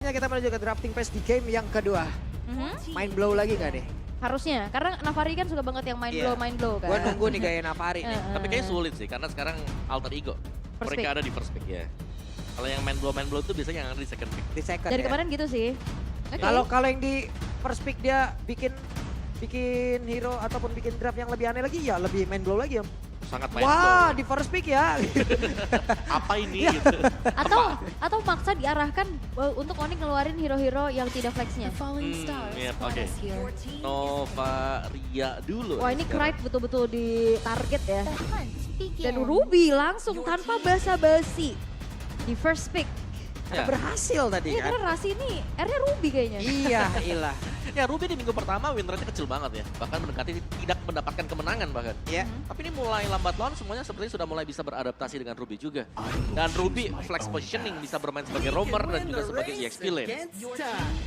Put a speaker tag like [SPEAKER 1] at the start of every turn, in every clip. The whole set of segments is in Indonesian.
[SPEAKER 1] selanjutnya kita menuju ke drafting phase di game yang kedua. Mind blow lagi nggak deh?
[SPEAKER 2] Harusnya, karena Navari kan suka banget yang
[SPEAKER 1] Iya.
[SPEAKER 2] mind blow kan.
[SPEAKER 1] Gua nunggu nih gaya Navari nih.
[SPEAKER 3] Tapi kayaknya sulit sih, karena sekarang alter ego.
[SPEAKER 2] First
[SPEAKER 3] Mereka
[SPEAKER 2] pick.
[SPEAKER 3] ada di first pick ya. Kalau yang main blow itu biasanya yang ada di second pick.
[SPEAKER 1] Di second
[SPEAKER 2] Dari
[SPEAKER 1] ya.
[SPEAKER 2] kemarin gitu sih. Oke.
[SPEAKER 1] Kalau yang di first pick dia bikin hero ataupun bikin draft yang lebih aneh lagi ya lebih main blow lagi ya.
[SPEAKER 3] Sangat main
[SPEAKER 1] Wah,
[SPEAKER 3] blow.
[SPEAKER 1] di first pick ya.
[SPEAKER 3] Apa ini
[SPEAKER 1] Iya.
[SPEAKER 3] gitu.
[SPEAKER 2] Atau maksa diarahkan untuk Onyx ngeluarin hero-hero yang tidak flexnya.
[SPEAKER 3] Iya, oke. Nova Ria dulu.
[SPEAKER 2] Wah ini Krite betul-betul di target ya. Dan Ruby langsung tanpa basa-basi di first pick.
[SPEAKER 3] Ya.
[SPEAKER 1] Berhasil tadi
[SPEAKER 2] Iya
[SPEAKER 1] kan.
[SPEAKER 2] karena Rasi ini R-nya Ruby kayaknya.
[SPEAKER 1] Iya, ilah.
[SPEAKER 3] Ya Ruby di minggu pertama win rate-nya kecil banget ya. Bahkan mendekati tidak mendapatkan kemenangan bahkan.
[SPEAKER 1] Iya.
[SPEAKER 3] Tapi ini mulai lambat laun semuanya sepertinya sudah mulai bisa beradaptasi dengan Ruby juga. Dan Ruby flex positioning bisa bermain sebagai roamer dan juga sebagai EXP lane.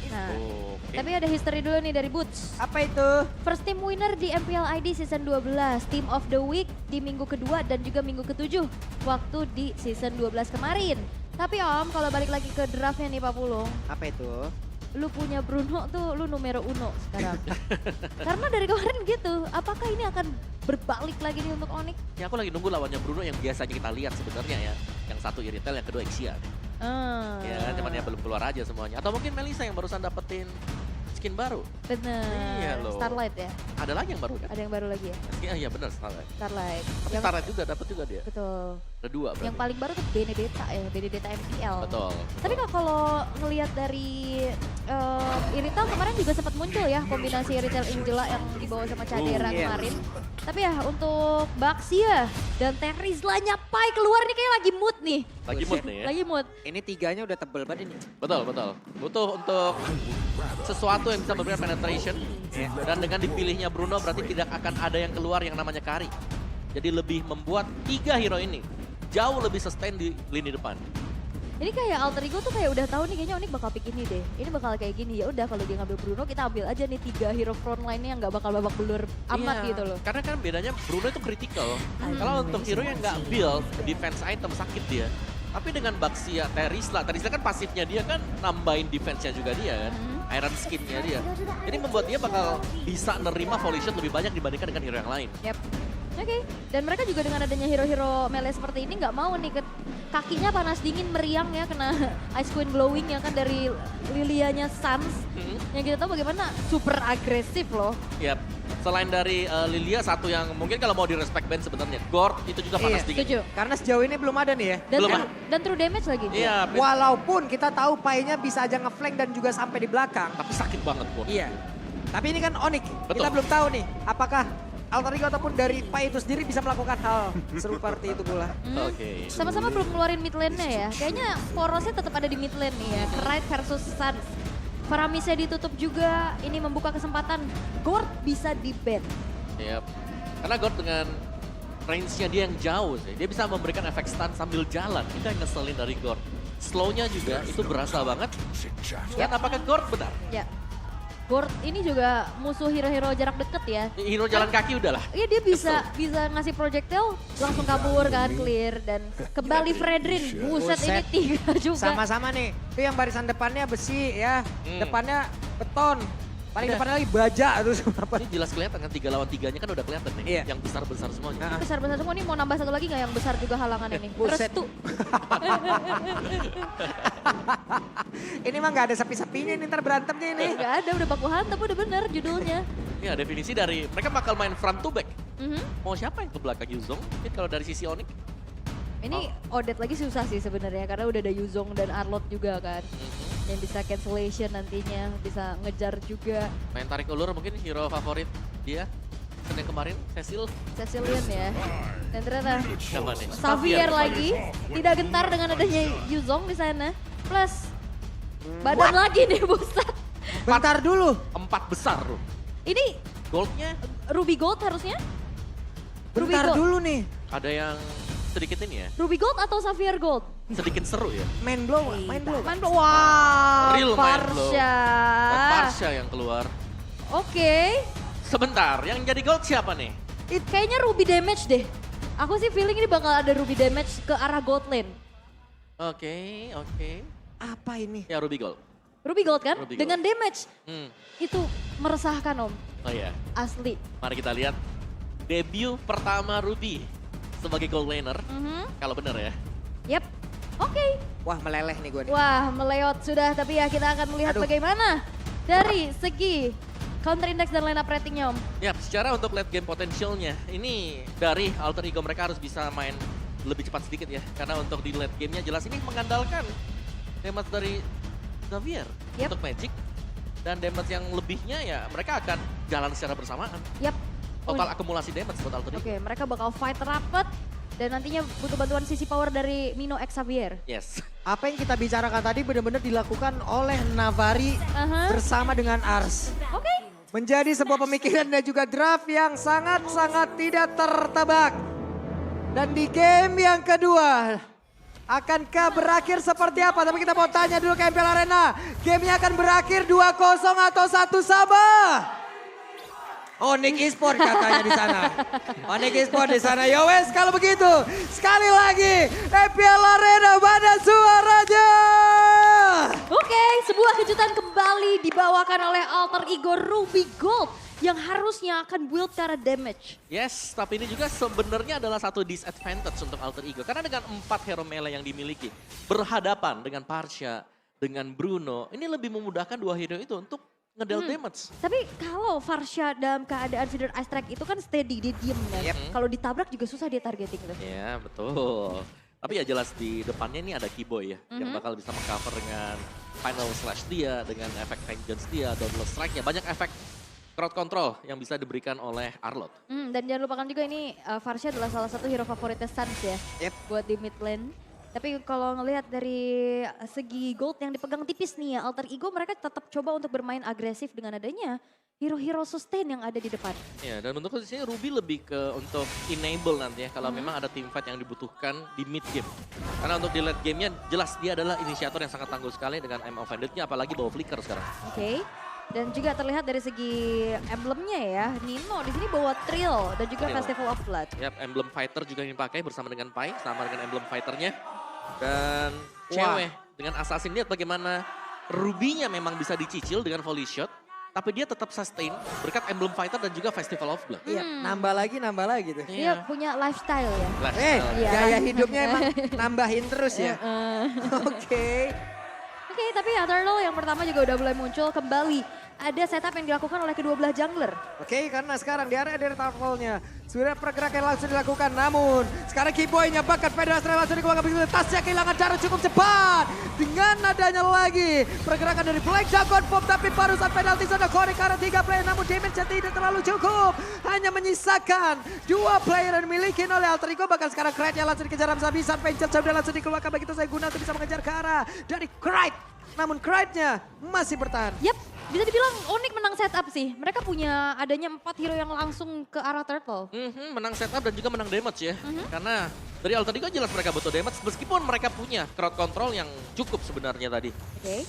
[SPEAKER 2] Nah,
[SPEAKER 3] Oke.
[SPEAKER 2] tapi ada history dulu nih dari Boots.
[SPEAKER 1] Apa itu?
[SPEAKER 2] First team winner di MPL ID season 12, team of the week di minggu kedua dan juga minggu ketujuh waktu di season 12 kemarin. Tapi Om, kalau balik lagi ke draftnya nih Pak Pulung,
[SPEAKER 1] Apa itu?
[SPEAKER 2] lu punya Bruno tuh lu numero uno sekarang. Karena dari kemarin gitu, apakah ini akan berbalik lagi nih untuk Onyx?
[SPEAKER 3] Ya aku lagi nunggu lawannya Bruno yang biasanya kita lihat sebenarnya ya. Yang satu Iritel, yang kedua Ixia. Ya, cuman ya belum keluar aja semuanya. Atau mungkin Melissa yang barusan dapetin skin baru.
[SPEAKER 2] Bener,
[SPEAKER 3] Iya loh.
[SPEAKER 2] Starlight ya,
[SPEAKER 3] Ada lagi yang baru kan?
[SPEAKER 2] ada yang baru lagi ya,
[SPEAKER 3] Iya benar Starlight.
[SPEAKER 2] Starlight.
[SPEAKER 3] Tapi
[SPEAKER 2] Yang-
[SPEAKER 3] Starlight juga dapat juga dia.
[SPEAKER 2] Betul,
[SPEAKER 3] Ada dua berarti.
[SPEAKER 2] yang paling baru tuh Benedetta ya, Benedetta MPL.
[SPEAKER 3] Betul.
[SPEAKER 2] Tapi kalau ngelihat dari Iritel kemarin juga sempat muncul ya kombinasi Iritel Angela yang dibawa sama Cadera
[SPEAKER 1] Iya.
[SPEAKER 2] kemarin. Tapi ya untuk Baxia dan Terizla nyapai keluar nih kayak lagi mood nih.
[SPEAKER 3] Lagi mood nih ya.
[SPEAKER 2] Lagi mood.
[SPEAKER 1] Ini tiganya udah tebel banget ini.
[SPEAKER 3] Betul, betul. Butuh untuk sesuatu yang bisa memberikan penetration. Dan dengan dipilihnya Bruno berarti tidak akan ada yang keluar yang namanya Kari. Jadi lebih membuat 3 hero ini jauh lebih sustain di lini depan.
[SPEAKER 2] Ini kayak alter ego tuh kayak udah tahu nih kayaknya Onyx bakal pick ini deh. Ini bakal kayak gini. Ya udah kalau dia ngambil Bruno kita ambil aja nih 3 hero frontline-nya yang nggak bakal babak belur amat
[SPEAKER 3] Iya,
[SPEAKER 2] gitu loh.
[SPEAKER 3] Karena kan bedanya Bruno itu critical. Kalau untuk hero yang nggak build defense item sakit dia. Tapi dengan Baxia, Terizla kan pasifnya dia kan nambahin defense-nya juga dia kan. Iron skin-nya dia. Jadi membuat dia bakal bisa nerima volley shot lebih banyak dibandingkan dengan hero yang lain.
[SPEAKER 2] Yap. Oke, dan mereka juga dengan adanya hero-hero melee seperti ini nggak mau nih kakinya panas dingin meriang ya kena Ice Queen glowing ya kan dari Lilianya Sans. Yang kita tahu bagaimana super agresif loh.
[SPEAKER 3] Yap. Selain dari Lilia satu yang mungkin kalau mau di respect band sebenarnya Gord itu juga panas
[SPEAKER 1] Iya,
[SPEAKER 3] dingin.
[SPEAKER 2] Setuju.
[SPEAKER 1] Karena sejauh ini belum ada nih ya.
[SPEAKER 2] Dan,
[SPEAKER 3] Belum,
[SPEAKER 2] dan true damage lagi.
[SPEAKER 3] Iya,
[SPEAKER 1] Walaupun kita tahu Pai-nya bisa aja ngeflank dan juga sampai di belakang.
[SPEAKER 3] tapi sakit banget Gord.
[SPEAKER 1] Iya. Tapi ini kan Onyx.
[SPEAKER 3] Betul.
[SPEAKER 1] Kita belum tahu nih apakah alter ego ataupun dari Pai itu sendiri bisa melakukan hal seperti itu pula.
[SPEAKER 3] Oke.
[SPEAKER 2] Sama-sama belum keluarin mid lane-nya ya. Kayaknya porosnya tetap ada di mid lane nih ya. Krite versus Sans. Faramisnya ditutup juga. Ini membuka kesempatan Gord bisa di-ban.
[SPEAKER 3] Yap. Karena Gord dengan range-nya dia yang jauh sih. Dia bisa memberikan efek stun sambil jalan. Itu yang ngeselin dari Gord. Slow-nya juga itu berasa banget. Dan apakah Gord benar?
[SPEAKER 2] Ya. Gord ini juga musuh hero-hero jarak deket ya.
[SPEAKER 3] Hero jalan kaki udahlah.
[SPEAKER 2] Iya dia bisa ngasih projectile langsung kabur kan clear dan kembali Fredrin. Buset ini
[SPEAKER 1] Buset.
[SPEAKER 2] 3 juga.
[SPEAKER 1] Sama-sama nih. Itu yang barisan depannya besi ya. Depannya beton. Paling
[SPEAKER 3] Udah.
[SPEAKER 1] depannya lagi baja terus apa.
[SPEAKER 3] Ini jelas kelihatan kan 3 lawan 3-nya kan udah kelihatan nih.
[SPEAKER 1] Iya.
[SPEAKER 3] Yang besar-besar semuanya.
[SPEAKER 1] Nah,
[SPEAKER 2] Besar-besar semua nih mau nambah satu lagi nggak yang besar juga halangan ini?
[SPEAKER 1] Buset.
[SPEAKER 2] Restu.
[SPEAKER 1] Ini mah nggak ada sepi-sepinya ini ntar berantemnya ini.
[SPEAKER 2] Gak ada udah baku hantam udah bener judulnya.
[SPEAKER 3] Ya definisi dari mereka bakal main front to back.
[SPEAKER 2] Mhm.
[SPEAKER 3] Mau siapa yang ke belakang Yuzong? Mungkin kalau dari sisi Onyx.
[SPEAKER 2] Ini Odet lagi susah sih sebenarnya karena udah ada Yuzong dan Arlot juga kan. Yang bisa cancellation nantinya, bisa ngejar juga.
[SPEAKER 3] Main tarik ulur mungkin hero favorit dia. Senin kemarin Cecil.
[SPEAKER 2] Cecilian ya. Dan ternyata
[SPEAKER 3] Siapa nih?
[SPEAKER 2] Xavier lagi tidak gentar dengan adanya Yuzong di sana. Plus badan lagi nih Buset.
[SPEAKER 1] Bentar dulu.
[SPEAKER 3] 4 besar loh.
[SPEAKER 2] Ini
[SPEAKER 3] Goldnya
[SPEAKER 2] Ruby Gold harusnya? Ruby
[SPEAKER 1] Bentar
[SPEAKER 2] Gold.
[SPEAKER 1] dulu nih.
[SPEAKER 3] ada yang sedikit ini ya.
[SPEAKER 2] Ruby Gold atau Xavier Gold?
[SPEAKER 3] Sedikit seru ya.
[SPEAKER 1] Main blow, main blow.
[SPEAKER 2] Main wah,
[SPEAKER 3] Real main blow.
[SPEAKER 2] Parsha.
[SPEAKER 3] Dan Parsha yang keluar.
[SPEAKER 2] Oke,
[SPEAKER 3] Sebentar, yang jadi gold siapa nih?
[SPEAKER 2] kayaknya Ruby damage deh. Aku sih feeling ini bakal ada Ruby damage ke arah gold lane.
[SPEAKER 3] Oke.
[SPEAKER 1] Apa ini?
[SPEAKER 3] Ya Ruby Gold.
[SPEAKER 2] Ruby Gold kan?
[SPEAKER 3] Ruby Gold.
[SPEAKER 2] Dengan damage.
[SPEAKER 3] Hmm.
[SPEAKER 2] Itu meresahkan Om,
[SPEAKER 3] Oh iya,
[SPEAKER 2] asli.
[SPEAKER 3] mari kita lihat debut pertama Ruby sebagai gold laner. Kalau bener ya.
[SPEAKER 2] Yap, oke.
[SPEAKER 1] Wah meleleh nih gue nih.
[SPEAKER 2] Wah, meleot sudah, tapi ya kita akan melihat
[SPEAKER 1] Aduh.
[SPEAKER 2] bagaimana dari segi counter index dan line up ratingnya Om.
[SPEAKER 3] Ya, secara untuk late game potensialnya, ini dari alter ego mereka harus bisa main lebih cepat sedikit ya. Karena untuk di late gamenya jelas ini mengandalkan damage dari Xavier
[SPEAKER 2] Yep.
[SPEAKER 3] untuk Magic. Dan damage yang lebihnya ya mereka akan jalan secara bersamaan.
[SPEAKER 2] Yap.
[SPEAKER 3] Total akumulasi damage buat alter ego.
[SPEAKER 2] Oke, mereka bakal fight rapat dan nantinya butuh bantuan sisi power dari Mino X Xavier.
[SPEAKER 3] Yes.
[SPEAKER 1] Apa yang kita bicarakan tadi benar-benar dilakukan oleh Navari
[SPEAKER 2] Aha.
[SPEAKER 1] bersama dengan Ars.
[SPEAKER 2] Oke.
[SPEAKER 1] Menjadi sebuah pemikiran dan juga draft yang sangat-sangat tidak tertebak. Dan di game yang kedua, akankah berakhir seperti apa? Tapi kita mau tanya dulu ke MPL Arena. Gamenya akan berakhir 2-0 atau 1 sama? Onyx Esport katanya di sana. Onyx Esport di sana. Ya wes kalau begitu, sekali lagi MPL Arena mana suaranya?
[SPEAKER 2] Oke, sebuah kejutan kembali dibawakan oleh alter ego Ruby Gold yang harusnya akan build ke arah damage.
[SPEAKER 3] Yes, tapi ini juga sebenarnya adalah satu disadvantage untuk alter ego. Karena dengan 4 hero melee yang dimiliki, berhadapan dengan Parsha, dengan Bruno, ini lebih memudahkan 2 hero itu untuk ngedeal damage.
[SPEAKER 2] Tapi kalau Farsha dalam keadaan Feeder Ice Strike itu kan steady, dia diem kan.
[SPEAKER 1] Yep.
[SPEAKER 2] Kalau ditabrak juga susah dia targeting tuh.
[SPEAKER 3] Ya, betul. Tapi ya jelas di depannya ini ada Keyboy ya, yang bakal bisa mengcover dengan Final Slash dia, dengan efek Vengeance dia, Dauntless Strike-nya. Banyak efek crowd control yang bisa diberikan oleh Arlott.
[SPEAKER 2] Dan jangan lupakan juga ini Farsha adalah salah satu hero favoritnya Suns ya.
[SPEAKER 1] Yep.
[SPEAKER 2] Buat di mid lane. Tapi kalau ngelihat dari segi gold yang dipegang tipis nih ya, alter ego mereka tetap coba untuk bermain agresif dengan adanya hero-hero sustain yang ada di depan.
[SPEAKER 3] Ya, dan untuk posisinya Ruby lebih ke untuk enable nanti ya, kalau memang ada team fight yang dibutuhkan di mid game. Karena untuk di late game-nya jelas dia adalah inisiator yang sangat tangguh sekali dengan I'm Offended-nya, apalagi bawa flicker sekarang.
[SPEAKER 2] Oke. Dan juga terlihat dari segi emblemnya ya, Nino di sini bawa Trill dan juga
[SPEAKER 3] Trill.
[SPEAKER 2] Festival of Blood.
[SPEAKER 3] Yap, emblem fighter juga yang dipakai bersama dengan Pai, sama dengan emblem fighternya. Dan
[SPEAKER 1] Wah.
[SPEAKER 3] cewek dengan assassin, lihat bagaimana Ruby-nya memang bisa dicicil dengan volley shot. Tapi dia tetap sustain berkat emblem fighter dan juga Festival of Blood.
[SPEAKER 1] Iya, nambah lagi tuh.
[SPEAKER 2] Dia punya lifestyle ya. Iya.
[SPEAKER 1] Gaya hidupnya emang nambahin terus ya. Oke.
[SPEAKER 2] Oke, tapi ya Turtle yang pertama juga udah mulai muncul kembali. Ada setup yang dilakukan oleh kedua belah jungler.
[SPEAKER 1] Oke, karena sekarang di area dari turtle-nya sudah pergerakan langsung dilakukan. Namun sekarang Keyboy-nya bakat Federasi langsung dikeluarkan begitu. Tasnya kehilangan cara cukup cepat. Dengan adanya lagi pergerakan dari Black Dragon Pop, tapi barusan penalti zona Kori karena 3 player. Namun damage-nya tidak terlalu cukup. Hanya menyisakan 2 player yang dimiliki oleh Alter Ego. Bahkan sekarang Krite-nya langsung dikejar habis-habisan. Pencet sudah langsung dikeluarkan begitu saya guna untuk bisa mengejar ke arah dari Krite. Namun Krite-nya masih bertahan.
[SPEAKER 2] Yap, bisa dibilang Onyx menang setup sih. Mereka punya adanya 4 hero yang langsung ke arah Turtle.
[SPEAKER 3] Menang setup dan juga menang damage ya. Karena dari Alter Ego jelas mereka butuh damage meskipun mereka punya crowd control yang cukup sebenarnya tadi.
[SPEAKER 2] Oke.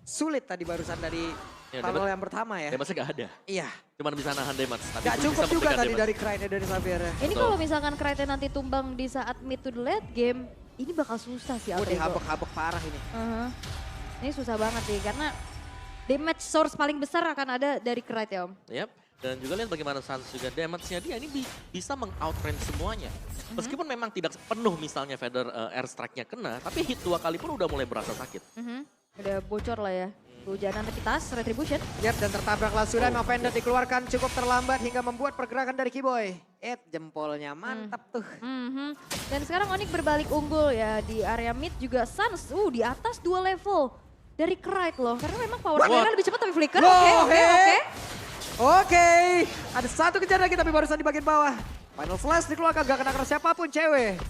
[SPEAKER 1] Sulit tadi barusan dari
[SPEAKER 3] Ya,
[SPEAKER 1] tunnel yang pertama ya.
[SPEAKER 3] Damage-nya gak ada.
[SPEAKER 1] Iya.
[SPEAKER 3] Cuman bisa nahan damage. Tapi
[SPEAKER 1] Gak
[SPEAKER 3] belum
[SPEAKER 1] cukup
[SPEAKER 3] bisa
[SPEAKER 1] juga
[SPEAKER 3] memberikan
[SPEAKER 1] tadi
[SPEAKER 3] damage.
[SPEAKER 1] dari Krite dari Xavier.
[SPEAKER 2] Ini
[SPEAKER 3] Betul.
[SPEAKER 2] kalau misalkan Krite nanti tumbang di saat mid to the late game, ini bakal susah sih Alter Ego.
[SPEAKER 1] Dihabek-habek parah ini.
[SPEAKER 2] Ini susah banget sih karena damage source paling besar akan ada dari Krite ya Om.
[SPEAKER 3] Yap. Dan juga lihat bagaimana Suns juga damage-nya dia ini bisa meng-outrange semuanya. Meskipun memang tidak penuh misalnya Feather airstrike-nya kena, tapi hit 2 kali pun udah mulai berasa sakit.
[SPEAKER 2] Udah bocor lah ya. Hujanan tapi tas, retribution.
[SPEAKER 1] Yap, dan tertabrak Lasuran, Offender dikeluarkan cukup terlambat hingga membuat pergerakan dari Keyboy. Jempolnya mantap tuh.
[SPEAKER 2] Dan sekarang Onyx berbalik unggul ya di area mid juga Suns. Di atas 2 level dari Krite loh. Karena memang power mereka lebih cepat tapi flicker. Oke.
[SPEAKER 1] Oke, ada satu kejar lagi tapi barusan di bagian bawah. Final Flash dikeluarkan, gak kena siapapun cewek.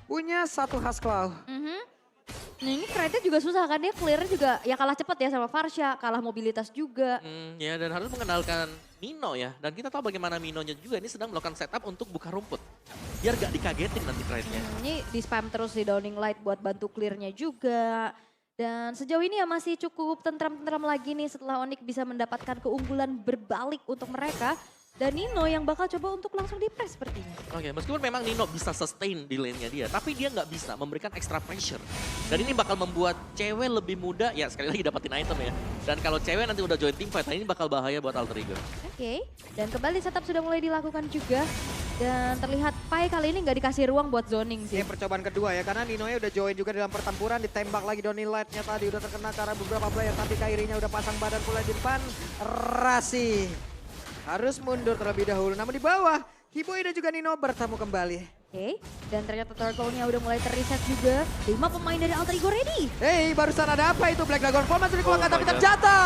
[SPEAKER 1] Punya satu khas claw.
[SPEAKER 2] Nah ini Krite juga susah kan, dia clear juga ya kalah cepat ya sama Farsha, kalah mobilitas juga.
[SPEAKER 3] Ya dan harus mengenalkan Mino ya. Dan kita tahu bagaimana Minonya juga ini sedang melakukan setup untuk buka rumput. Biar gak dikagetin nanti Krite-nya.
[SPEAKER 2] Ini di spam terus di Downing Light buat bantu clearnya juga. Dan sejauh ini ya masih cukup tentram-tentram lagi nih setelah Onyx bisa mendapatkan keunggulan berbalik untuk mereka. dan Nino yang bakal coba untuk langsung di-press sepertinya.
[SPEAKER 3] Oke, meskipun memang Nino bisa sustain di lane-nya dia, tapi dia nggak bisa memberikan extra pressure. Dan ini bakal membuat cewek lebih mudah, ya sekali lagi dapetin item ya. Dan kalau cewek nanti udah join team fight, nah ini bakal bahaya buat Alter Ego.
[SPEAKER 2] Oke, dan kembali setup sudah mulai dilakukan juga. Dan terlihat Pai kali ini nggak dikasih ruang buat zoning sih.
[SPEAKER 1] Ini percobaan kedua ya, karena Ninonya udah join juga dalam pertempuran, ditembak lagi Donny Light-nya tadi, udah terkena karena beberapa player, tapi Kairinya udah pasang badan pula di depan. Rasi harus mundur terlebih dahulu, namun di bawah, Kiboy dan juga Nino bertemu kembali.
[SPEAKER 2] Oke, dan ternyata turtle-nya udah mulai terreset juga. 5 pemain dari Alter Ego ready.
[SPEAKER 1] Hei, barusan ada apa itu? Black Dragon Fall masih dikeluarkan,
[SPEAKER 3] Oh
[SPEAKER 1] tapi
[SPEAKER 3] my God.
[SPEAKER 1] terjata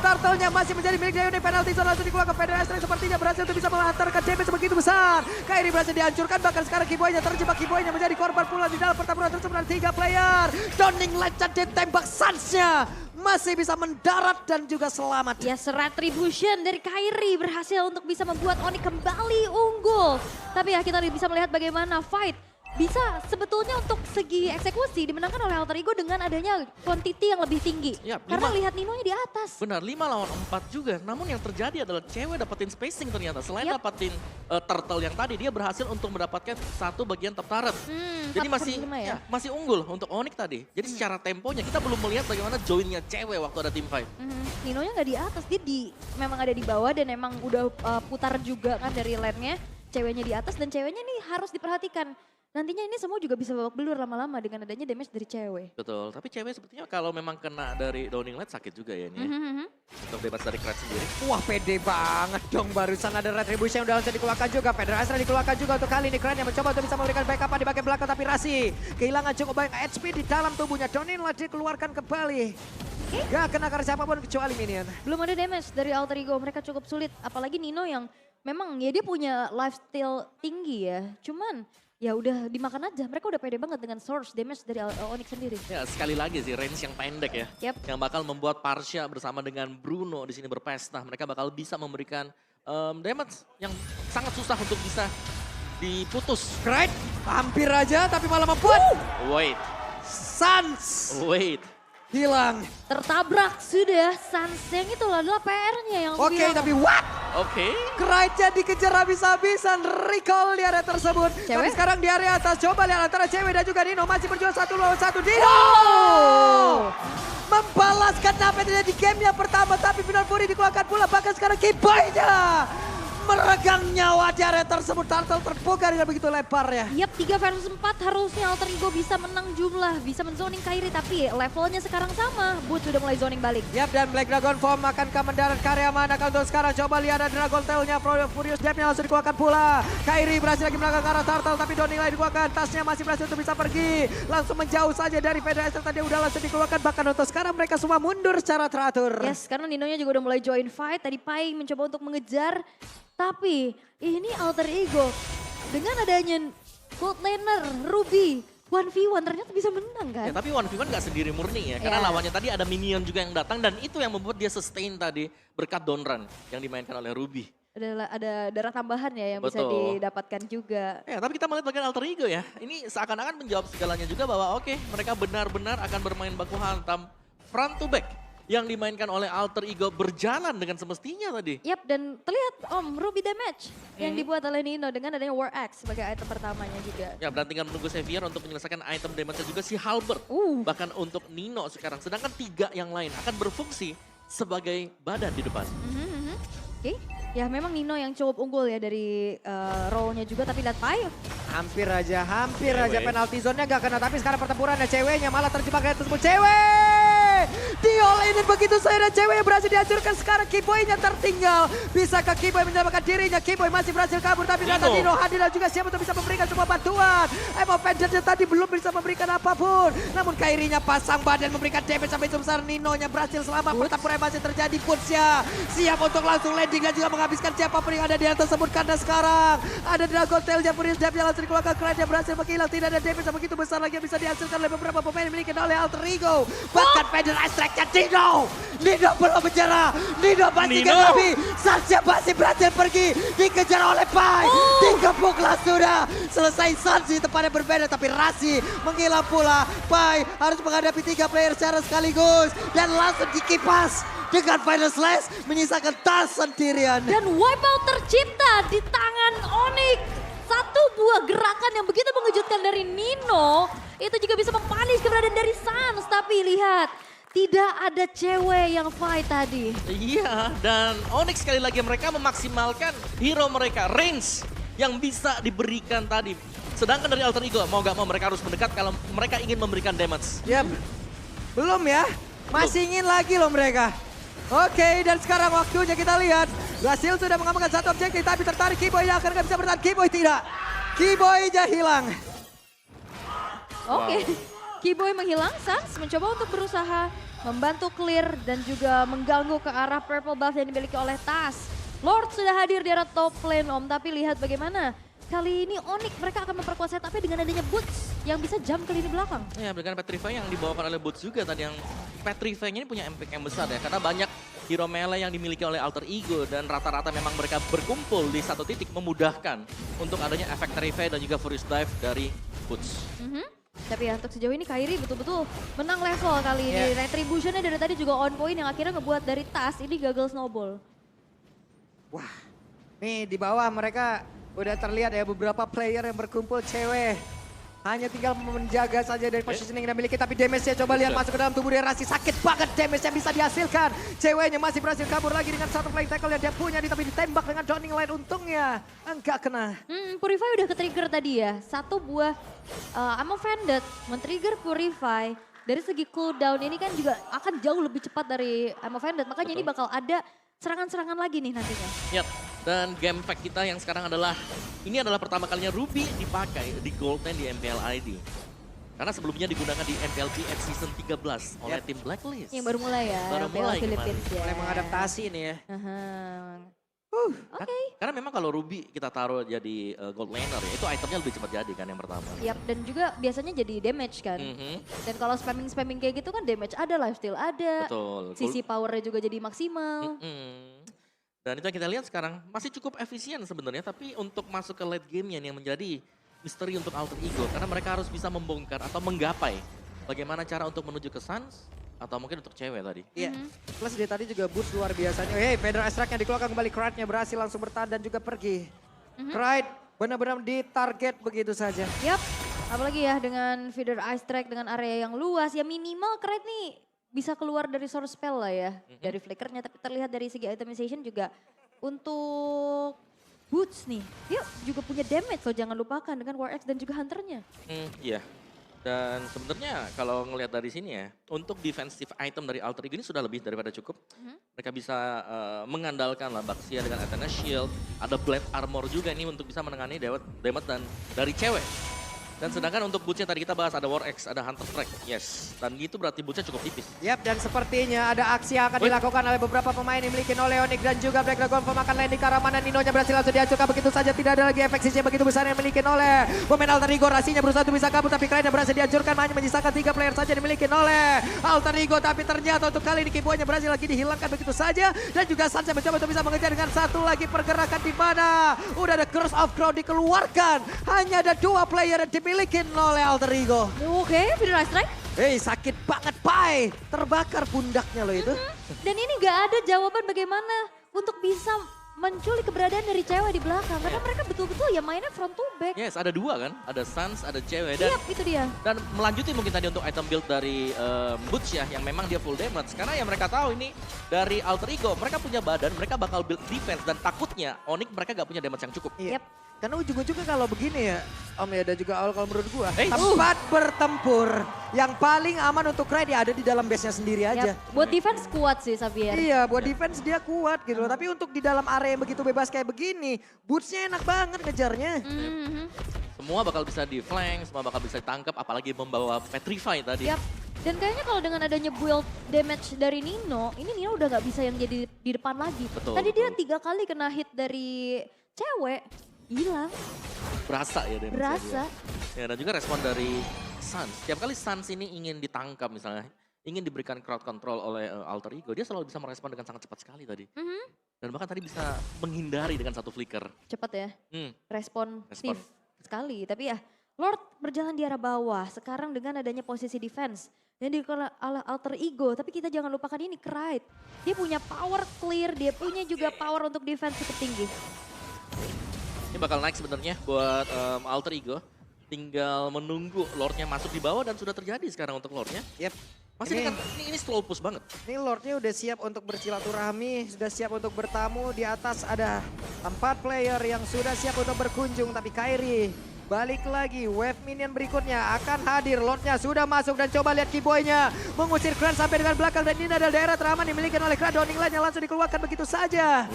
[SPEAKER 1] Turtle-nya masih menjadi milik Dione. Penalti zone langsung dikeluarkan. Federer Astrid sepertinya berhasil untuk bisa menghantarkan damage sebegitu besar. Kairi berhasil dihancurkan, bahkan sekarang Kiboy-nya terjebak. Kiboy-nya menjadi korban pula di dalam pertempuran tersebut. 3 player. Donning Light dan ditembak Suns-nya masih bisa mendarat dan juga selamat.
[SPEAKER 2] Yes, retribution dari Kairi berhasil untuk bisa membuat Onyx kembali unggul. Tapi ya kita bisa melihat bagaimana fight bisa sebetulnya untuk segi eksekusi dimenangkan oleh Alter Ego dengan adanya quantity yang lebih tinggi.
[SPEAKER 3] Ya,
[SPEAKER 2] Karena
[SPEAKER 3] 5.
[SPEAKER 2] lihat Ninonya di atas.
[SPEAKER 3] Benar, 5 lawan 4 juga. Namun yang terjadi adalah cewek dapetin spacing ternyata. Selain
[SPEAKER 2] Yap.
[SPEAKER 3] dapetin turtle yang tadi, dia berhasil untuk mendapatkan satu bagian top turret. Jadi
[SPEAKER 2] top
[SPEAKER 3] masih
[SPEAKER 2] 5 ya?
[SPEAKER 3] masih unggul untuk Onyx tadi. Jadi secara temponya kita belum melihat bagaimana joinnya cewek waktu ada team fight.
[SPEAKER 2] Ninonya nggak di atas, dia memang ada di bawah dan emang udah putar juga kan dari lane-nya. Ceweknya di atas dan ceweknya nih harus diperhatikan. Nantinya ini semua juga bisa babak belur lama-lama dengan adanya damage dari cewek.
[SPEAKER 3] Betul, tapi cewek sepertinya kalau memang kena dari Downing Light sakit juga ya ini ya. Untuk bebas dari Krat sendiri.
[SPEAKER 1] Wah, pede banget dong. Barusan ada retribution yang udah langsung dikeluarkan juga. Federer Astrid dikeluarkan juga untuk kali ini. Keren yang mencoba untuk bisa memberikan backup di bagian belakang. Tapi Rasi kehilangan cukup banyak HP di dalam tubuhnya. Donning Light dikeluarkan kembali. Gak kena karena siapapun kecuali minion.
[SPEAKER 2] Belum ada damage dari Alter Ego, mereka cukup sulit. Apalagi Nino yang memang ya dia punya lifesteal tinggi ya. Cuman ya udah dimakan aja, mereka udah pede banget dengan source damage dari Onyx sendiri.
[SPEAKER 3] Ya sekali lagi sih range yang pendek ya.
[SPEAKER 2] Yap.
[SPEAKER 3] Yang bakal membuat Parsha bersama dengan Bruno di sini berpesta. Mereka bakal bisa memberikan damage yang sangat susah untuk bisa diputus.
[SPEAKER 1] Great, hampir aja tapi malah membuat
[SPEAKER 3] Wait,
[SPEAKER 1] Suns
[SPEAKER 3] wait.
[SPEAKER 1] hilang.
[SPEAKER 2] Tertabrak sudah, Suns yang itu adalah PR-nya yang aku
[SPEAKER 1] Oke,
[SPEAKER 2] bilang.
[SPEAKER 1] tapi what?
[SPEAKER 3] Oke.
[SPEAKER 1] Great-nya dikejar habis-habisan, recall di area tersebut. Tapi
[SPEAKER 2] Cewek?
[SPEAKER 1] sekarang di area atas, coba lihat antara cewek dan juga Nino masih berjuang 1 lawan 1. Nino! Membalaskan apa yang terjadi di game yang pertama, tapi Final Fury dikeluarkan pula. Bahkan sekarang Kiboy-nya meregang nyawa di area tersebut. Turtle terbuka dengan begitu lebarnya.
[SPEAKER 2] Yap, 3 versus 4 harusnya Alter Ego bisa menang jumlah, bisa menzoning Kairi, tapi levelnya sekarang sama. Boot sudah mulai zoning balik.
[SPEAKER 1] Yap, dan Black Dragon Form akankah mendarat karya mana kalau untuk sekarang. Coba lihat ada Dragon Tail-nya, Furious Depth-nya langsung dikeluarkan pula. Kairi berhasil lagi melangkah ke arah Turtle, tapi Donning Light dikeluarkan. Tasnya masih berhasil untuk bisa pergi. Langsung menjauh saja dari Federer tadi udah langsung dikeluarkan. Bahkan untuk sekarang mereka semua mundur secara teratur.
[SPEAKER 2] Yes, karena Ninonya juga udah mulai join fight. Tadi Pai mencoba untuk mengejar. Tapi ini Alter Ego dengan adanya gold laner Ruby 1v1 ternyata bisa menang kan?
[SPEAKER 3] Ya, tapi 1v1 nggak sendiri murni ya. Karena
[SPEAKER 2] Ya.
[SPEAKER 3] lawannya tadi ada minion juga yang datang. Dan itu yang membuat dia sustain tadi berkat down run yang dimainkan oleh Ruby.
[SPEAKER 2] Ada darah tambahan ya yang bisa
[SPEAKER 3] Betul.
[SPEAKER 2] didapatkan juga.
[SPEAKER 3] Ya, tapi kita melihat bagian Alter Ego ya. Ini seakan-akan menjawab segalanya juga bahwa oke, mereka benar-benar akan bermain baku hantam front to back yang dimainkan oleh Alter Ego berjalan dengan semestinya tadi.
[SPEAKER 2] Yap, dan terlihat Ruby damage yang dibuat oleh Nino dengan adanya War Axe sebagai item pertamanya juga.
[SPEAKER 3] Ya, berarti tinggal menunggu Xavier untuk menyelesaikan item damage juga si Halberd. Bahkan untuk Nino sekarang. Sedangkan 3 yang lain akan berfungsi sebagai badan di depan.
[SPEAKER 2] Oke, ya memang Nino yang cukup unggul ya dari role-nya juga, tapi lihat Pai.
[SPEAKER 1] Hampir aja
[SPEAKER 3] Cewek.
[SPEAKER 1] penalti zone-nya gak kena. Tapi sekarang pertempuran ada ceweknya malah terjebak dari tersebut. Cewek! Diolinin begitu saja dan cewek yang berhasil dihancurkan. Sekarang Kiboy-nya tertinggal. Bisakah Kiboy menyelamatkan dirinya? Kiboy masih berhasil kabur. Tapi ternyata
[SPEAKER 3] Nino.
[SPEAKER 1] Nino hadir dan juga siap untuk bisa memberikan sebuah bantuan. Emo Vengeance tadi belum bisa memberikan apapun. Namun Kairinya pasang badan memberikan damage sampai sebesar. Nino-nya berhasil selamat. Pertempuran masih terjadi. Putsnya siap untuk langsung landing dan juga menghabiskan siapapun yang ada di atas tersebut. Karena sekarang ada Dragon Tail-nya, Furious Depth-nya langsung dikeluarkan. Keren berhasil menghilang. Tidak ada damage yang begitu besar lagi yang bisa dihasilkan oleh beberapa pemain yang dimiliki oleh Alter Ego. Bahkan Federer Strike-nya Nino belum menyerah. Nino masih
[SPEAKER 3] Nino.
[SPEAKER 1] tapi Sansya masih berhasil pergi. Dikejar oleh Pai. Dikepuklah sudah. Selesai Sansi tempatnya berbeda. Tapi Rasi menghilang pula. Pai harus menghadapi 3 player secara sekaligus. Dan langsung dikipas dengan Final Slash menyisakan tas sendirian.
[SPEAKER 2] Dan wipeout tercipta di tangan Onyx. Satu buah gerakan yang begitu mengejutkan dari Nino. Itu juga bisa mempanis keberadaan dari Sans. Tapi lihat, tidak ada cewek yang fight tadi.
[SPEAKER 3] Iya, dan Onyx sekali lagi mereka memaksimalkan hero mereka, range yang bisa diberikan tadi. Sedangkan dari Alter Ego, mau gak mau mereka harus mendekat kalau mereka ingin memberikan damage.
[SPEAKER 1] Yap. Belum ya? Masih ingin lagi loh mereka. Oke, dan sekarang waktunya kita lihat. Brasil sudah mengamankan satu objektif, tapi tertarik Keyboy yang akan bisa bertahan. Keyboy tidak. Keyboy-nya hilang.
[SPEAKER 2] Oke, Keyboy menghilang, Sans mencoba untuk berusaha membantu clear dan juga mengganggu ke arah purple buff yang dimiliki oleh Tas. Lord sudah hadir di arah top lane Om, tapi lihat bagaimana. Kali ini Onyx mereka akan memperkuat setupnya dengan adanya Boots yang bisa jump ke lini belakang.
[SPEAKER 3] Ya, dengan Petrify yang dibawakan oleh Boots juga tadi, yang Petrify-nya ini punya impact yang besar ya. Karena banyak hero melee yang dimiliki oleh Alter Ego dan rata-rata memang mereka berkumpul di satu titik memudahkan untuk adanya efek Petrify dan juga Furious Dive dari Boots.
[SPEAKER 2] Tapi ya untuk sejauh ini Kairi betul-betul menang level kali ini. Retribution-nya dari tadi juga on point yang akhirnya ngebuat dari Tas ini gagal snowball.
[SPEAKER 1] Wah, nih di bawah mereka udah terlihat ya beberapa player yang berkumpul cewek. Hanya tinggal menjaga saja dari positioning yang dimiliki. Tapi damage-nya coba lihat masuk ke dalam tubuh dia. Rasi sakit banget damage yang bisa dihasilkan. Ceweknya masih berhasil kabur lagi dengan satu flying tackle yang dia punya. Tapi ditembak dengan Downing Light untungnya. Enggak kena.
[SPEAKER 2] Purify udah ke-trigger tadi ya. Satu buah Ammo Vended men-trigger Purify. Dari segi cooldown ini kan juga akan jauh lebih cepat dari Ammo Vended. Makanya ini bakal ada serangan-serangan lagi nih nantinya.
[SPEAKER 3] Yap, dan game pack kita yang sekarang adalah, ini adalah pertama kalinya Ruby dipakai di Gold Lane di MPL ID. Karena sebelumnya digunakan di MPLP at Season 13 oleh tim Blacklist.
[SPEAKER 2] Yang baru mulai ya,
[SPEAKER 3] Baru
[SPEAKER 2] PL
[SPEAKER 3] mulai
[SPEAKER 2] Philippines ya.
[SPEAKER 1] Mulai mengadaptasi nih ya.
[SPEAKER 2] Oke.
[SPEAKER 3] Karena memang kalau Ruby kita taruh jadi Gold Laner ya, itu itemnya lebih cepat jadi kan yang pertama.
[SPEAKER 2] Yap, dan juga biasanya jadi damage kan. Dan kalau spamming kayak gitu kan damage ada, lifesteal ada.
[SPEAKER 3] Betul.
[SPEAKER 2] Sisi powernya juga jadi maksimal.
[SPEAKER 3] Dan itu yang kita lihat sekarang masih cukup efisien sebenarnya, tapi untuk masuk ke late game-nya yang menjadi misteri untuk Alter Ego. Karena mereka harus bisa membongkar atau menggapai bagaimana cara untuk menuju ke Sans atau mungkin untuk cewek tadi.
[SPEAKER 1] Iya, plus dia tadi juga boost luar biasanya. Hey, Federal Extract yang dikeluarkan kembali, Kride-nya berhasil langsung bertahan dan juga pergi. Kride benar-benar ditarget begitu saja.
[SPEAKER 2] Yap, apalagi ya dengan feeder ice track dengan area yang luas. Ya minimal Kride nih bisa keluar dari source spell lah ya. Dari flickernya, tapi terlihat dari segi itemization juga untuk Boots nih. Dia juga punya damage loh, jangan lupakan dengan War Axe dan juga Hunter-nya.
[SPEAKER 3] Iya. Dan sebenarnya kalau ngelihat dari sini ya, untuk defensive item dari Alter Ego ini sudah lebih daripada cukup. Mereka bisa mengandalkan lah Baxia dengan Athena Shield, ada Blade Armor juga nih untuk bisa menangani damage dan dari cewek. Dan sedangkan untuk boots-nya tadi kita bahas ada War Axe, ada Hunter Strike, yes. Dan gitu berarti boots-nya cukup tipis.
[SPEAKER 1] Yap, dan sepertinya ada aksi yang akan dilakukan oleh beberapa pemain yang dimiliki oleh Onyx dan juga Black Dragon memakan lane di ke arah mana. Ninonya berhasil langsung dihancurkan begitu saja. Tidak ada lagi efek siege begitu besar yang dimiliki oleh pemain Alter Ego. Rasinya berusaha untuk bisa kabur tapi Kride berhasil dihancurkan. Hanya menyisakan 3 player saja dimiliki oleh Alter Ego. Tapi ternyata untuk kali ini Keyboy-nya berhasil lagi dihilangkan begitu saja. Dan juga Sansa mencoba untuk bisa mengejar dengan satu lagi pergerakan di mana udah ada Curse of Crow dikeluarkan. Hanya ada 2 player yang dimiliki oleh Alter Ego.
[SPEAKER 2] Oke, feeder ice track.
[SPEAKER 1] Hei, sakit banget, Pai. Terbakar pundaknya loh itu.
[SPEAKER 2] Dan ini gak ada jawaban bagaimana untuk bisa menculik keberadaan dari cewek di belakang. Karena mereka betul-betul ya mainnya front to back.
[SPEAKER 3] Yes, ada 2 kan, ada Sans, ada cewek. Dan,
[SPEAKER 2] Yap, itu dia.
[SPEAKER 3] dan melanjutin mungkin tadi untuk item build dari Boots ya, yang memang dia full damage. Karena yang mereka tahu ini dari Alter Ego, mereka punya badan, mereka bakal build defense. Dan takutnya Onyx mereka gak punya damage yang cukup.
[SPEAKER 1] Iya.
[SPEAKER 2] Yap.
[SPEAKER 1] Karena ujung-ujungnya kalau begini ya, Om ya, dan juga Aul kalau menurut gua,
[SPEAKER 3] Hey.
[SPEAKER 1] tempat bertempur yang paling aman untuk Kride ya ada di dalam base-nya sendiri aja.
[SPEAKER 2] Yap. Buat defense kuat sih Xavier.
[SPEAKER 1] Iya, buat defense dia kuat gitu loh. Tapi untuk di dalam area yang begitu bebas kayak begini, boots-nya enak banget ngejarnya.
[SPEAKER 3] Semua bakal bisa di flank, semua bakal bisa ditangkap, apalagi membawa Petrify tadi.
[SPEAKER 2] Yap. Dan kayaknya kalau dengan adanya build damage dari Nino, ini Nino udah gak bisa yang jadi di depan lagi.
[SPEAKER 3] Betul,
[SPEAKER 2] Tadi dia
[SPEAKER 3] betul.
[SPEAKER 2] 3 kali kena hit dari cewek, hilang,
[SPEAKER 3] Berasa ya damage-nya
[SPEAKER 2] berasa.
[SPEAKER 3] dia. Ya, dan juga respon dari Sans. Setiap kali Sans ini ingin ditangkap misalnya, ingin diberikan crowd control oleh Alter Ego, dia selalu bisa merespon dengan sangat cepat sekali tadi. Dan bahkan tadi bisa menghindari dengan satu flicker.
[SPEAKER 2] Cepat ya,
[SPEAKER 3] Respon.
[SPEAKER 2] responsif sekali. Tapi ya Lord berjalan di arah bawah. Sekarang dengan adanya posisi defense dan dikelola oleh Alter Ego. Tapi kita jangan lupakan ini Kraid. Dia punya power clear, dia punya juga power untuk defense cukup tinggi.
[SPEAKER 3] Ini bakal naik sebenarnya buat Alter Ego. Tinggal menunggu Lordnya masuk di bawah dan sudah terjadi sekarang untuk Lordnya.
[SPEAKER 1] Yep.
[SPEAKER 3] Masih dekat, ini slow push banget.
[SPEAKER 1] Ini Lordnya udah siap untuk bersilaturahmi, sudah siap untuk bertamu. Di atas ada 4 player yang sudah siap untuk berkunjung. Tapi Kairi balik lagi, wave minion berikutnya akan hadir. Lordnya sudah masuk dan coba lihat Keyboy-nya mengusir Kran sampai dengan belakang. Dan ini adalah daerah teraman dimiliki oleh Kran. Downing line yang langsung dikeluarkan begitu saja.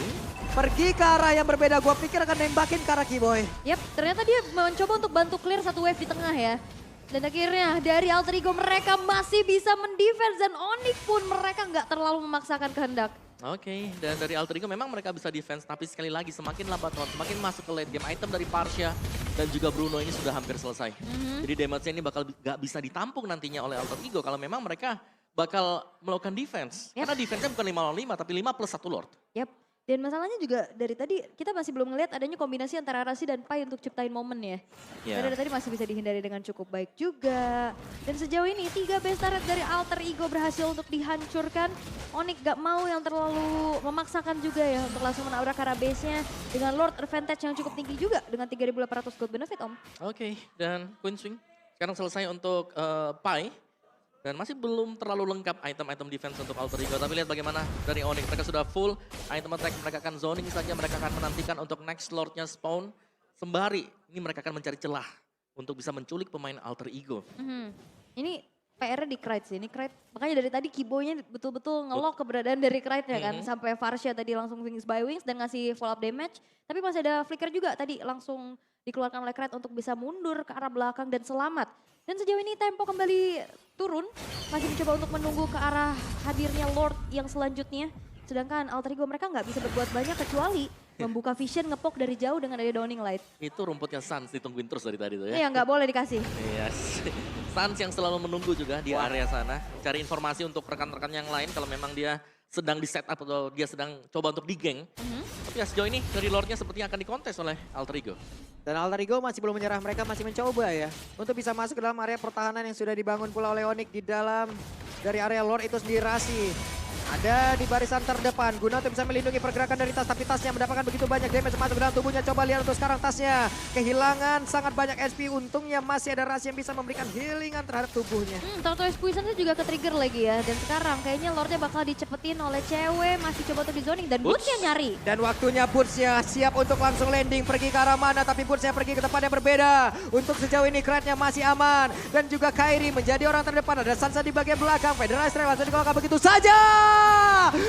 [SPEAKER 1] Pergi ke arah yang berbeda, gue pikir akan nembakin ke arah Keyboy.
[SPEAKER 2] Yap, ternyata dia mencoba untuk bantu clear satu wave di tengah ya. Dan akhirnya dari Alter Ego mereka masih bisa mendefense dan Onyx pun mereka nggak terlalu memaksakan kehendak.
[SPEAKER 3] Oke, dan dari Alter Ego memang mereka bisa defense, tapi sekali lagi semakin lambat lawan, semakin masuk ke late game. Item dari Parsha dan juga Bruno ini sudah hampir selesai. Jadi damage-nya ini bakal gak bisa ditampung nantinya oleh Alter Ego kalau memang mereka bakal melakukan defense.
[SPEAKER 2] Yep.
[SPEAKER 3] Karena defense-nya bukan 5 lawan 5, tapi 5 plus 1 Lord.
[SPEAKER 2] Yap. Dan masalahnya juga dari tadi kita masih belum ngelihat adanya kombinasi antara Rasi dan Pai untuk ciptain momen ya.
[SPEAKER 3] Ya.
[SPEAKER 2] Dan dari tadi masih bisa dihindari dengan cukup baik juga. Dan sejauh ini 3 base turret dari Alter Ego berhasil untuk dihancurkan. Onyx gak mau yang terlalu memaksakan juga ya untuk langsung menabrak ke arah base-nya. Dengan Lord advantage yang cukup tinggi juga dengan 3.800 gold benefit Om.
[SPEAKER 3] Oke, dan Queen Swing sekarang selesai untuk Pai. Dan masih belum terlalu lengkap item-item defense untuk Alter Ego. Tapi lihat bagaimana dari Onyx. Mereka sudah full item attack. Mereka akan zoning saja. Mereka akan menantikan untuk next Lordnya spawn. Sembari ini mereka akan mencari celah untuk bisa menculik pemain Alter Ego.
[SPEAKER 2] Ini PR-nya di Kraid sih. Ini Kraid, makanya dari tadi Keyboy-nya betul-betul ngelok keberadaan dari Kraid-nya kan. Sampai Varsha tadi langsung wings by wings dan ngasih follow up damage. Tapi masih ada flicker juga tadi langsung dikeluarkan oleh Kraid untuk bisa mundur ke arah belakang dan selamat. Dan sejauh ini tempo kembali turun, masih mencoba untuk menunggu ke arah hadirnya Lord yang selanjutnya. Sedangkan Alter Ego mereka nggak bisa berbuat banyak kecuali membuka vision ngepok dari jauh dengan ada Downing Light.
[SPEAKER 3] Itu rumputnya Sans ditungguin terus dari tadi tuh ya.
[SPEAKER 2] Iya nggak boleh dikasih.
[SPEAKER 3] Yes. Sans yang selalu menunggu juga di area sana. Cari informasi untuk rekan-rekan yang lain kalau memang dia sedang di setup atau dia sedang coba untuk di-gank. Tapi ya sejauh ini dari Lordnya sepertinya akan dikontes oleh Alter Ego.
[SPEAKER 1] Dan Alter Ego masih belum menyerah, mereka masih mencoba ya. Untuk bisa masuk ke dalam area pertahanan yang sudah dibangun pula oleh Onyx di dalam dari area Lord itu sendiri Rasi. Ada di barisan terdepan, guna untuk bisa melindungi pergerakan dari tas. Tapi tasnya mendapatkan begitu banyak damage masuk ke dalam tubuhnya. Coba lihat untuk sekarang tasnya. Kehilangan sangat banyak SP, untungnya masih ada Rasi yang bisa memberikan healingan terhadap tubuhnya.
[SPEAKER 2] Tortoise Poison-nya juga ke-trigger lagi ya. Dan sekarang kayaknya Lordnya bakal dicepetin oleh cewek. Masih coba untuk di-zoning dan Boots-nya nyari.
[SPEAKER 1] Dan waktunya Boots-nya siap untuk langsung landing pergi ke arah mana. Tapi Boots-nya pergi ke tempat yang berbeda. Untuk sejauh ini Kraid-nya masih aman. Dan juga Kairi menjadi orang terdepan. Ada Sansa di bagian belakang. Federal Strike langsung dikolokkan begitu saja.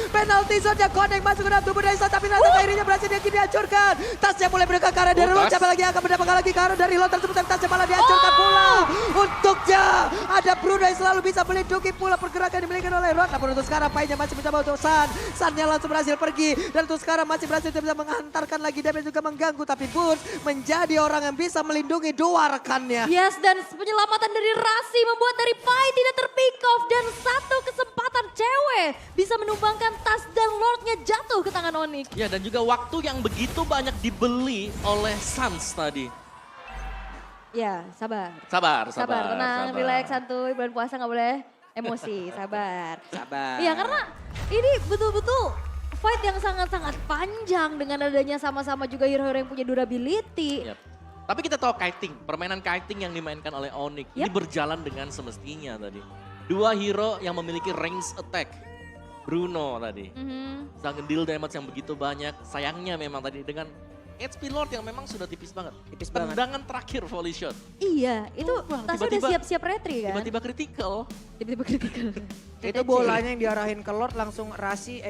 [SPEAKER 1] Penalti zone-nya Connect masuk ke dalam tubuh dari Sansa. Tapi nanti Kairinya berhasil dihancurkan. Tasnya mulai berdekat ke arah dari Lord. Siapa lagi yang akan mendapatkan lagi ke arah dari Lord tersebut. Tapi tasnya malah dihancurkan pula. Untuknya ada Bruno yang selalu bisa melindungi pula pergerakan dimiliki oleh Lord. Namun untuk sekarang Pai-nya masih mencoba untuk San. San-nya langsung berhasil pergi. Dan untuk sekarang masih berhasil bisa menghantarkan lagi damage juga mengganggu. Tapi Boots menjadi orang yang bisa melindungi dua rekannya.
[SPEAKER 2] Yes, dan penyelamatan dari Rasi membuat dari Pai tidak terpick off. Dan satu kesempatan cewek bisa menumbangkan tas dan Lordnya jatuh ke tangan Onyx.
[SPEAKER 3] Ya dan juga waktu yang begitu banyak dibeli oleh Sans tadi.
[SPEAKER 2] Ya, sabar.
[SPEAKER 3] Sabar,
[SPEAKER 2] Tenang,
[SPEAKER 3] sabar.
[SPEAKER 2] relax, santuy. Bulan puasa nggak boleh emosi, sabar.
[SPEAKER 1] Sabar.
[SPEAKER 2] Iya, karena ini betul-betul fight yang sangat-sangat panjang dengan adanya sama-sama juga hero-hero yang punya durability.
[SPEAKER 3] Yap. Tapi kita tahu kiting, permainan kiting yang dimainkan oleh Onyx ini berjalan dengan semestinya tadi. Dua hero yang memiliki range attack. Bruno tadi. Bisa deal damage yang begitu banyak. Sayangnya memang tadi dengan HP Lord yang memang sudah tipis banget.
[SPEAKER 1] Tipis banget.
[SPEAKER 3] Tendangan terakhir volley shot.
[SPEAKER 2] Iya, itu tasnya udah
[SPEAKER 3] tiba-tiba-
[SPEAKER 2] siap-siap retri kan?
[SPEAKER 3] Tiba-tiba critical.
[SPEAKER 2] Tiba-tiba critical.
[SPEAKER 1] Itu bolanya yang diarahin ke Lord langsung Rasi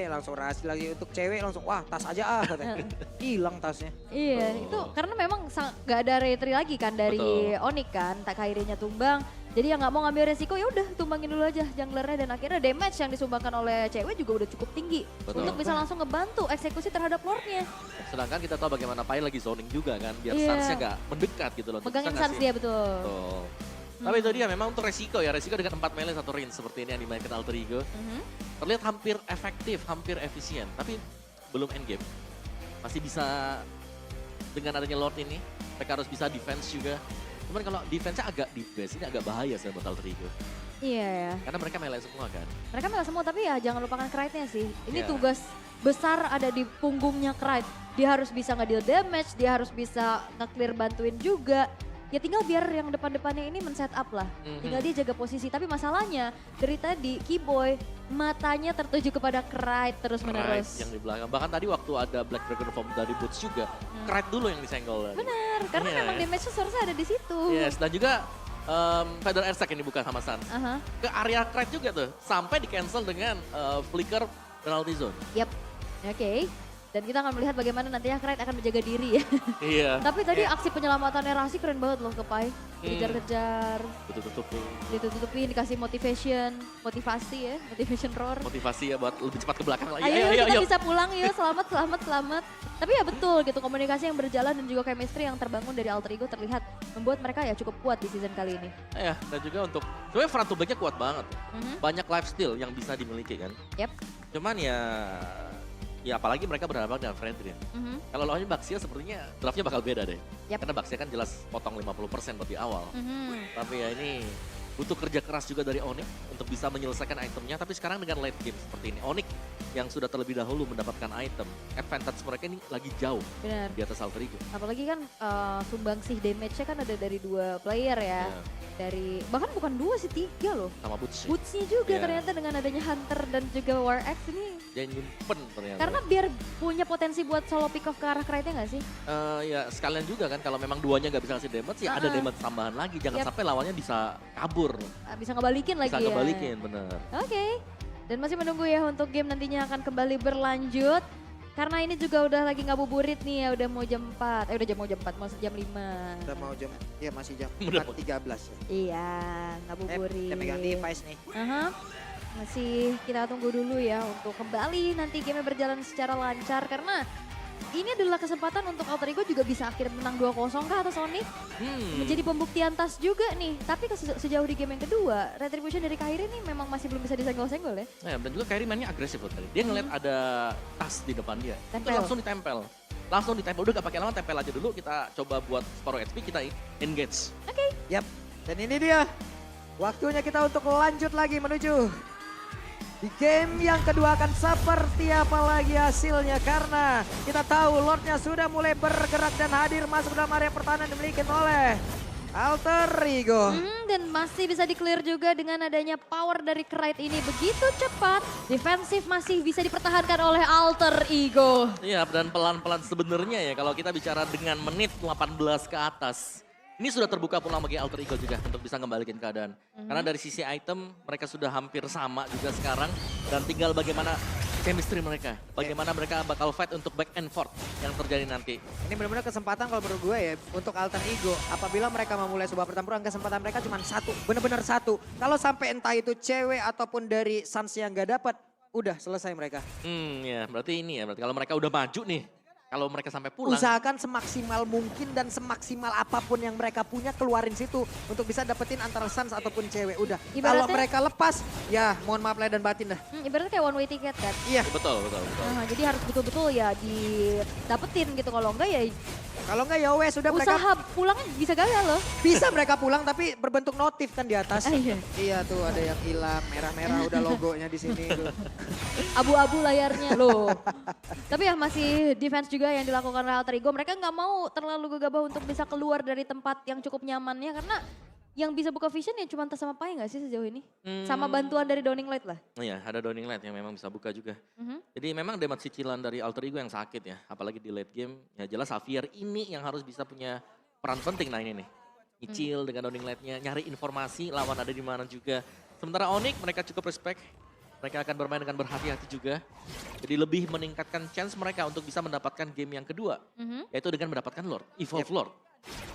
[SPEAKER 1] lagi untuk cewek langsung wah tas aja katanya. Hilang tasnya.
[SPEAKER 2] Iya, itu karena memang gak ada retri lagi kan dari Onyx kan, tak Kairinya tumbang. Jadi yang nggak mau ngambil resiko ya udah tumbangin dulu aja junglernya dan akhirnya damage yang disumbangkan oleh cewek juga udah cukup tinggi untuk bisa langsung ngebantu eksekusi terhadap Lordnya.
[SPEAKER 3] Sedangkan kita tahu bagaimana Pai lagi zoning juga kan, biar
[SPEAKER 2] Iya.
[SPEAKER 3] Sansnya gak mendekat gitu loh.
[SPEAKER 2] Megangin
[SPEAKER 3] Bisa
[SPEAKER 2] Sans
[SPEAKER 3] ngasih-
[SPEAKER 2] dia betul.
[SPEAKER 3] Betul. Tapi itu dia memang untuk resiko ya, resiko dengan 4 melee 1 range seperti ini yang dimainkan Alter Ego. Terlihat hampir efektif, hampir efisien, tapi belum endgame. Masih bisa dengan adanya Lord ini, mereka harus bisa defense juga. Cuman kalau defense-nya agak di base, ini agak bahaya sih buat Alter Ego.
[SPEAKER 2] Iya ya.
[SPEAKER 3] Karena mereka melee semua kan.
[SPEAKER 2] Mereka malah semua, tapi ya jangan lupakan Krite-nya sih. Ini
[SPEAKER 3] Iya.
[SPEAKER 2] tugas besar ada di punggungnya Krite. Dia harus bisa nge-deal damage, dia harus bisa nge-clear bantuin juga. Ya tinggal biar yang depan-depannya ini men-set up lah. Tinggal dia jaga posisi. Tapi masalahnya dari tadi Keyboy matanya tertuju kepada Krite terus menerus.
[SPEAKER 3] Yang di belakang. Bahkan tadi waktu ada Black Dragon Form dari Boots juga, Krite dulu yang disenggol.
[SPEAKER 2] Benar, karena
[SPEAKER 3] Iya.
[SPEAKER 2] memang damage source ada di situ.
[SPEAKER 3] Yes, dan juga Feather Airsack yang dibuka sama Sans.
[SPEAKER 2] Aha.
[SPEAKER 3] Ke area Krite juga tuh, sampai di cancel dengan flicker penalty zone.
[SPEAKER 2] Yap, oke. Dan kita akan melihat bagaimana nantinya Krite akan menjaga diri ya.
[SPEAKER 3] Iya.
[SPEAKER 2] Tapi tadi aksi penyelamatannya Rasi keren banget loh ke Pai. Dikejar-kejar,
[SPEAKER 3] Betul-betul
[SPEAKER 2] ditutup-tutupin, dikasih motivasi ya, motivation roar.
[SPEAKER 3] motivasi ya buat lebih cepat ke belakang lagi.
[SPEAKER 2] Ayo, kita bisa pulang yuk, selamat. Tapi ya betul gitu, komunikasi yang berjalan dan juga chemistry yang terbangun dari Alter Ego terlihat membuat mereka ya cukup kuat di season kali ini.
[SPEAKER 3] Ya, dan juga untuk, sebenarnya front to back-nya kuat banget.
[SPEAKER 2] Mhm.
[SPEAKER 3] Banyak life steal yang bisa dimiliki kan.
[SPEAKER 2] Yap.
[SPEAKER 3] Cuman ya apalagi mereka berhadapan dengan Fredrin.
[SPEAKER 2] Mhm.
[SPEAKER 3] Kalau lawannya Baxia sepertinya draftnya bakal beda deh.
[SPEAKER 2] Yap.
[SPEAKER 3] Karena Baxia kan jelas potong 50% lebih awal.
[SPEAKER 2] Mhm.
[SPEAKER 3] Tapi ya ini butuh kerja keras juga dari Onyx untuk bisa menyelesaikan itemnya. Tapi sekarang dengan late game seperti ini, Onyx yang sudah terlebih dahulu mendapatkan item, advantage mereka ini lagi jauh
[SPEAKER 2] Benar.
[SPEAKER 3] di atas Alter Ego.
[SPEAKER 2] Apalagi kan sumbangsih damage-nya kan ada dari 2 player ya.
[SPEAKER 3] Ya,
[SPEAKER 2] Dari bahkan bukan 2 sih, 3 loh.
[SPEAKER 3] sama Boots.
[SPEAKER 2] Boots-nya juga
[SPEAKER 3] Iya.
[SPEAKER 2] ternyata dengan adanya Hunter dan juga War Axe ini.
[SPEAKER 3] Dia nyimpen ternyata.
[SPEAKER 2] Karena biar punya potensi buat solo pick off ke arah Krite nggak sih?
[SPEAKER 3] Ya sekalian juga kan kalau memang duanya nggak bisa kasih damage ya ada damage tambahan lagi. Jangan
[SPEAKER 2] Yap.
[SPEAKER 3] sampai lawannya bisa kabur.
[SPEAKER 2] Bisa ngebalikin lagi
[SPEAKER 3] Bisa
[SPEAKER 2] ya.
[SPEAKER 3] ngebalikin bener.
[SPEAKER 2] Oke. Dan masih menunggu ya untuk game nantinya akan kembali berlanjut. Karena ini juga udah lagi ngabuburit nih ya, udah mau jam 4. Udah mau jam 4, mau jam 5.
[SPEAKER 4] Udah mau jam, ya masih jam
[SPEAKER 3] Udah mau-
[SPEAKER 4] 4.13 ya.
[SPEAKER 2] Iya, ngabuburit.
[SPEAKER 4] Udah megang device nih.
[SPEAKER 2] Aha. Masih kita tunggu dulu ya untuk kembali nanti game berjalan secara lancar. Karena ini adalah kesempatan untuk Alter Ego juga bisa akhirnya menang 2-0 kah atas Sonic. Menjadi pembuktian tas juga nih. Tapi sejauh di game yang kedua, Retribution dari Kairi ini memang masih belum bisa disenggol-senggol ya.
[SPEAKER 3] Dan juga Kairi mainnya agresif loh tadi. Dia ngeliat ada tas di depan dia. Itu
[SPEAKER 2] Tempel.
[SPEAKER 3] langsung ditempel. Udah gak pakai lama, tempel aja dulu. Kita coba buat separuh HP, kita engage.
[SPEAKER 4] Yap.
[SPEAKER 1] Dan ini dia, waktunya kita untuk lanjut lagi menuju di game yang kedua akan seperti apa lagi hasilnya. Karena kita tahu Lordnya sudah mulai bergerak dan hadir masuk dalam area pertahanan dimiliki oleh Alter Ego.
[SPEAKER 2] Dan masih bisa di-clear juga dengan adanya power dari Krite ini begitu cepat. Defensif masih bisa dipertahankan oleh Alter Ego.
[SPEAKER 3] Iya, dan pelan-pelan sebenarnya ya kalau kita bicara dengan menit 18 ke atas. Ini sudah terbuka peluang bagi Alter Ego juga untuk bisa ngembalikin keadaan. Karena dari sisi item mereka sudah hampir sama juga sekarang. Dan tinggal bagaimana chemistry mereka. Bagaimana mereka bakal fight untuk back and forth yang terjadi nanti.
[SPEAKER 1] Ini benar-benar kesempatan kalau menurut gue ya untuk Alter Ego. Apabila mereka memulai sebuah pertempuran, kesempatan mereka cuma satu, benar-benar satu. Kalau sampai entah itu cewek ataupun dari Sans yang gak dapat, udah selesai mereka.
[SPEAKER 3] Ya berarti ini ya, berarti kalau mereka udah maju nih. Kalau mereka sampai pulang.
[SPEAKER 1] Usahakan semaksimal mungkin dan semaksimal apapun yang mereka punya keluarin situ untuk bisa dapetin antara Sans ataupun cewek. Udah. Kalau
[SPEAKER 2] Ibaratnya-
[SPEAKER 1] mereka lepas, ya mohon maaf lahir dan batin dah.
[SPEAKER 2] Ibaratnya kayak one way ticket kan.
[SPEAKER 1] Iya.
[SPEAKER 3] Betul.
[SPEAKER 2] Nah, jadi harus betul-betul ya didapetin gitu. Kalau enggak ya
[SPEAKER 1] Kalau enggak ya wes sudah mereka
[SPEAKER 2] usaha pulangnya bisa gagal loh.
[SPEAKER 1] bisa mereka pulang tapi berbentuk notif kan di atas.
[SPEAKER 2] Iya.
[SPEAKER 1] Iya tuh ada yang hilang merah-merah udah logonya di sini tuh.
[SPEAKER 2] Abu-abu layarnya loh. Tapi ya masih defense juga yang dilakukan oleh Alter Ego. Mereka nggak mau terlalu gegabah untuk bisa keluar dari tempat yang cukup nyamannya. Karena yang bisa buka vision ya cuma Tas sama Pai nggak sih sejauh ini? Sama bantuan dari Downing Light lah.
[SPEAKER 3] Iya, ada Downing Light yang memang bisa buka juga.
[SPEAKER 2] Mhm.
[SPEAKER 3] Jadi memang damage cicilan dari Alter Ego yang sakit ya. Apalagi di late game. Ya jelas Xavier ini yang harus bisa punya peran penting nah ini nih. Nyicil dengan Downing Light-nya, nyari informasi lawan ada di mana juga. Sementara Onyx mereka cukup respect. Mereka akan bermain dengan berhati-hati juga. Jadi lebih meningkatkan chance mereka untuk bisa mendapatkan game yang kedua. Yaitu dengan mendapatkan Lord, Evolve Lord.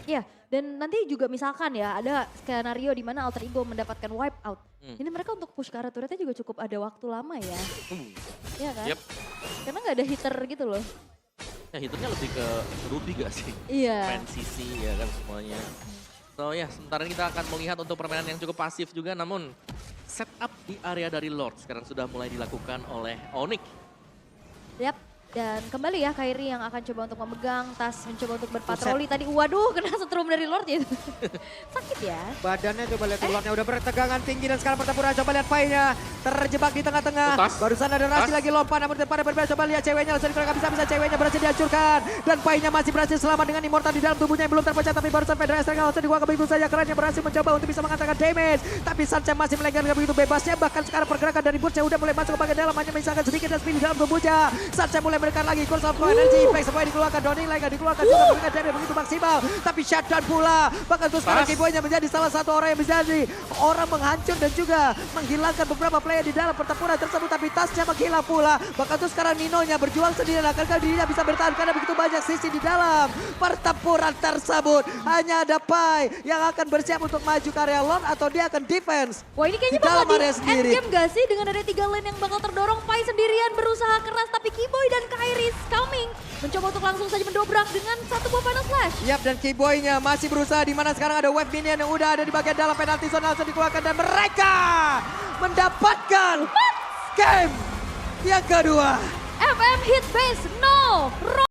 [SPEAKER 2] Iya, dan nanti juga misalkan ya ada skenario di mana Alter Ego mendapatkan wipe out. Ini mereka untuk push ke arah turretnya juga cukup ada waktu lama ya. Iya kan?
[SPEAKER 3] Yep.
[SPEAKER 2] Karena nggak ada hitter gitu loh.
[SPEAKER 3] Ya hitunnya lebih ke Ruby gak sih?
[SPEAKER 2] Iya.
[SPEAKER 3] Main CC ya kan semuanya. So ya sementara ini kita akan melihat untuk permainan yang cukup pasif juga. Namun setup di area dari Lord sekarang sudah mulai dilakukan oleh Onyx.
[SPEAKER 2] Yap. Dan kembali ya Kairi yang akan coba untuk memegang tas, mencoba untuk berpatroli. Tadi waduh kena setrum dari Lord ya. Sakit ya.
[SPEAKER 1] Badannya coba lihat ularnya udah bertegangan tinggi dan sekarang pertempuran coba lihat Pai-nya terjebak di tengah-tengah.
[SPEAKER 3] Tas.
[SPEAKER 1] Barusan ada Rasi
[SPEAKER 3] Tas.
[SPEAKER 1] lagi lompat namun pada berbeda coba lihat ceweknya langsung dikurangkan bisa ceweknya berhasil dihancurkan. Dan Pai-nya masih berhasil selamat dengan immortal di dalam tubuhnya yang belum terpecah tapi barusan Fedra Estrella langsung dikuangkan begitu saja kerennya berhasil mencoba untuk bisa mengatakan damage. Tapi Sancha masih melenggang begitu bebasnya bahkan sekarang pergerakan dari Burcha udah mulai masuk ke bagian dalam hanya menyisakan sedikit dan speed di dalam tubuhnya. Sancha mulai menekan lagi course of energy impact semua dikeluarkan Downing lagi dikeluarkan juga memberikan damage begitu maksimal tapi shutdown pula bahkan terus sekarang Kiboy-nya menjadi salah satu orang yang menjadi orang menghancur dan juga menghilangkan beberapa player di dalam pertempuran tersebut tapi tasnya menghilang pula bahkan terus sekarang Nino-nya berjuang sendiri akankah dirinya bisa bertahan karena begitu banyak sisi di dalam pertempuran tersebut hanya ada Pai yang akan bersiap untuk maju ke area lane atau dia akan defense.
[SPEAKER 2] Wah ini kayaknya
[SPEAKER 1] Di dalam
[SPEAKER 2] bakal di
[SPEAKER 1] area sendiri.
[SPEAKER 2] endgame gak sih dengan ada 3 lane yang bakal terdorong. Pai sendirian berusaha keras tapi Kiboy dan Kairi coming. Mencoba untuk langsung saja mendobrak dengan satu buah final flash.
[SPEAKER 1] Yap dan Kiboy-nya masih berusaha di mana sekarang ada wave minion yang udah ada di bagian dalam penalti zone langsung dikeluarkan dan mereka mendapatkan game yang kedua.
[SPEAKER 2] FM hit base no.